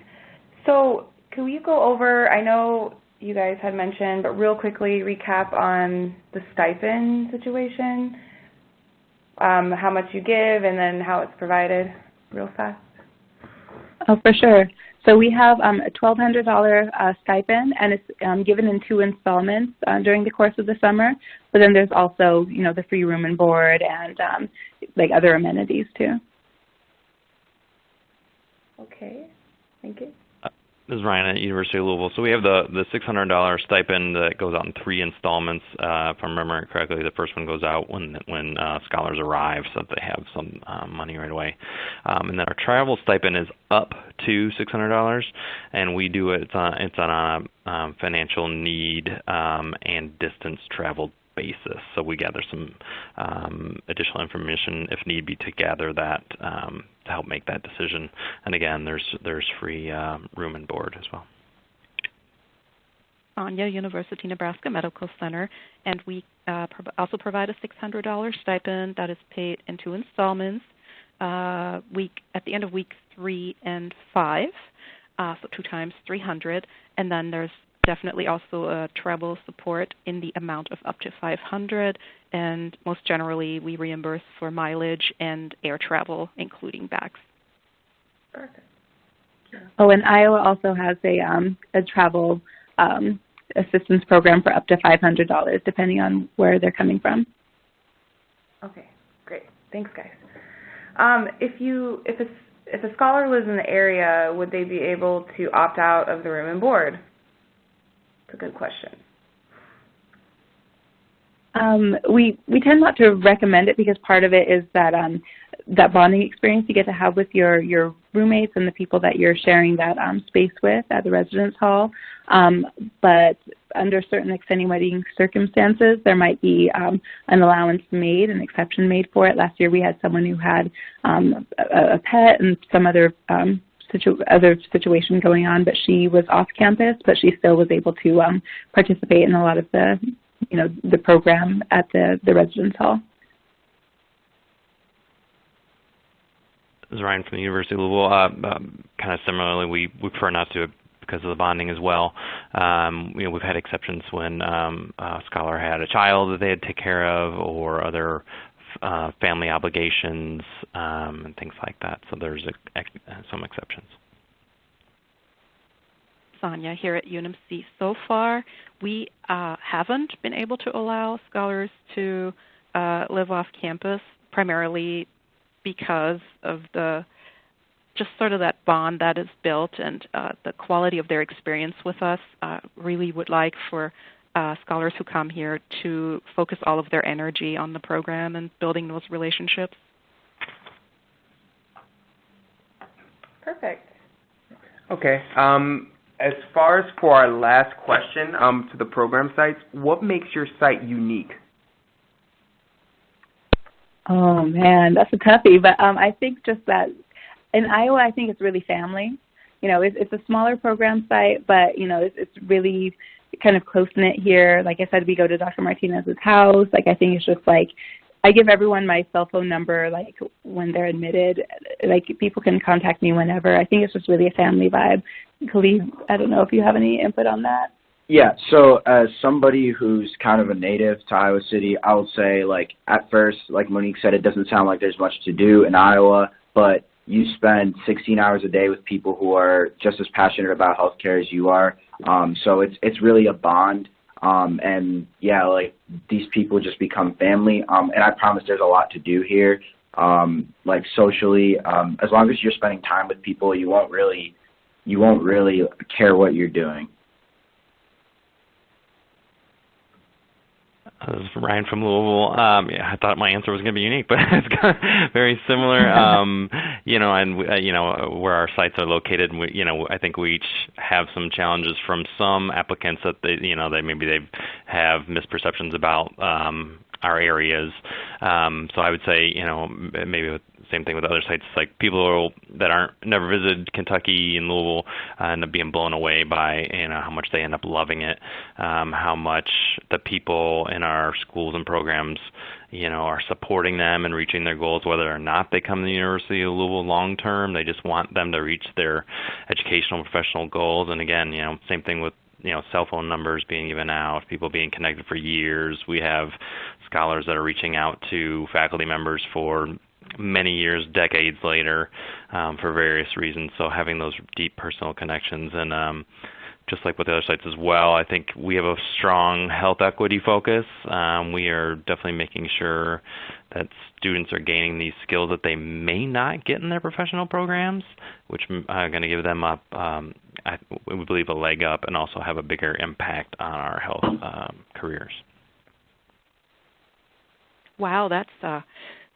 So can you go over, I know you guys had mentioned, but real quickly recap on the stipend situation, how much you give and then how it's provided real fast. Oh, for sure. So we have a $1,200 stipend, and it's given in 2 installments during the course of the summer. But then there's also, the free room and board and like other amenities too. Okay, thank you. This is Ryan at University of Louisville. So we have the $600 stipend that goes out in 3 installments. If I'm remembering correctly, the first one goes out when scholars arrive, so that they have some money right away. And then our travel stipend is up to $600, and we do it. It's on a financial need and distance traveled basis. So we gather some additional information if need be to gather that to help make that decision. And again, there's free room and board as well. Sonja, University Nebraska Medical Center, and we also provide a $600 stipend that is paid in 2 installments. At the end of week 3 and 5, so 2 times $300, and then there's definitely also a travel support in the amount of up to $500, and most generally we reimburse for mileage and air travel, including bags. Perfect. Oh, and Iowa also has a travel assistance program for up to $500, depending on where they're coming from. Okay, great. Thanks, guys. If a scholar lives in the area, would they be able to opt out of the room and board? A good question. We tend not to recommend it because part of it is that that bonding experience you get to have with your roommates and the people that you're sharing that space with at the residence hall. But under certain extenuating circumstances, there might be an allowance made, an exception made for it. Last year we had someone who had a pet and some other situation going on, but she was off campus, but she still was able to participate in a lot of the program at the residence hall. This is Ryan from the University of Louisville. Kind of similarly, we prefer not to because of the bonding as well. We've had exceptions when a scholar had a child that they had to take care of, or other family obligations and things like that. So there's some exceptions. Sonja here at UNMC. So far, we haven't been able to allow scholars to live off campus, primarily because of just sort of that bond that is built and the quality of their experience with us. Really would like for scholars who come here to focus all of their energy on the program and building those relationships. Perfect. Okay. As far as for our last question to the program sites, what makes your site unique? Oh, man, that's a toughie. But I think just that in Iowa, I think it's really family. It's a smaller program site, but, it's really kind of close-knit here. Like I said, we go to Dr. Martinez's house. I think it's just I give everyone my cell phone number, when they're admitted. People can contact me whenever. I think it's just really a family vibe. Khalid, I don't know if you have any input on that. Yeah, so as somebody who's kind of a native to Iowa City, I would say, at first, like Monique said, it doesn't sound like there's much to do in Iowa, but you spend 16 hours a day with people who are just as passionate about healthcare as you are. So it's really a bond. And yeah, these people just become family. And I promise there's a lot to do here. Socially, as long as you're spending time with people, you won't really care what you're doing. This is Ryan from Louisville. I thought my answer was going to be unique, but it's very similar. Where our sites are located, I think we each have some challenges from some applicants that they have misperceptions about our areas. So I would say, maybe same thing with other sites. Like people that never visited Kentucky and Louisville end up being blown away by how much they end up loving it, how much the people in our schools and programs are supporting them and reaching their goals, whether or not they come to the University of Louisville long term. They just want them to reach their educational and professional goals. And again, same thing with cell phone numbers being given out, people being connected for years. We have scholars that are reaching out to faculty members for many years, decades later, for various reasons. So having those deep personal connections, and just like with the other sites as well, I think we have a strong health equity focus. We are definitely making sure that students are gaining these skills that they may not get in their professional programs, which are going to give them we believe, a leg up and also have a bigger impact on our health careers. Wow, that's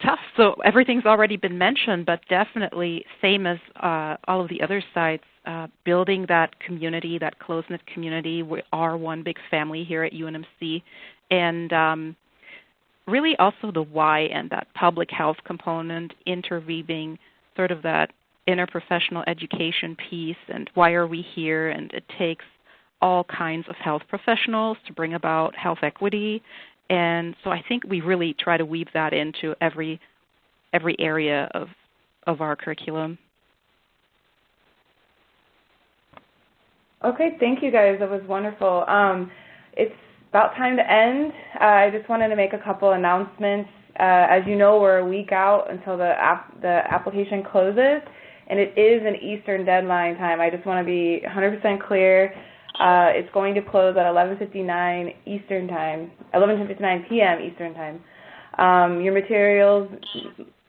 tough. So everything's already been mentioned, but definitely same as all of the other sites, building that community, that close-knit community. We are one big family here at UNMC. And really also the why and that public health component, interweaving sort of that interprofessional education piece and why are we here, and it takes all kinds of health professionals to bring about health equity. And so I think we really try to weave that into every area of our curriculum. Okay, thank you guys. That was wonderful. It's about time to end. I just wanted to make a couple announcements. As you know, we're a week out until the application closes, and it is an Eastern deadline time. I just want to be 100% clear. It's going to close at 11:59 Eastern time, 11:59 p.m. Eastern time. Your materials,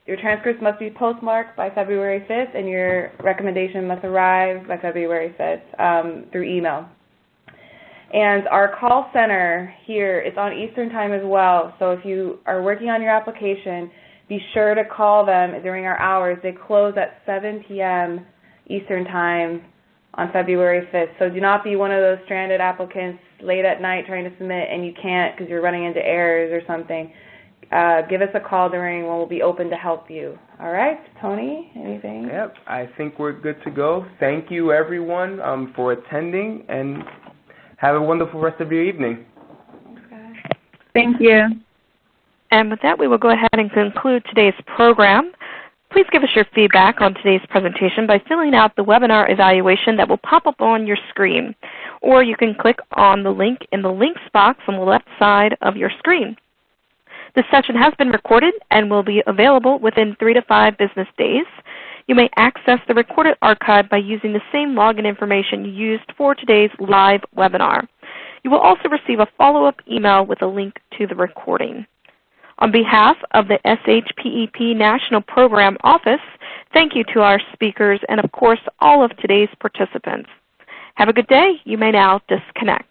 your transcripts must be postmarked by February 5th, and your recommendation must arrive by February 5th through email. And our call center here is on Eastern time as well, so if you are working on your application, be sure to call them during our hours. They close at 7 p.m. Eastern time on February 5th. So do not be one of those stranded applicants late at night trying to submit and you can't because you're running into errors or something. Give us a call during when we'll be open to help you. All right, Tony, anything? Yep, I think we're good to go. Thank you, everyone, for attending, and have a wonderful rest of your evening. Thank you. And with that, we will go ahead and conclude today's program. Please give us your feedback on today's presentation by filling out the webinar evaluation that will pop up on your screen, or you can click on the link in the links box on the left side of your screen. This session has been recorded and will be available within 3 to 5 business days. You may access the recorded archive by using the same login information you used for today's live webinar. You will also receive a follow-up email with a link to the recording. On behalf of the SHPEP National Program Office, thank you to our speakers and, of course, all of today's participants. Have a good day. You may now disconnect.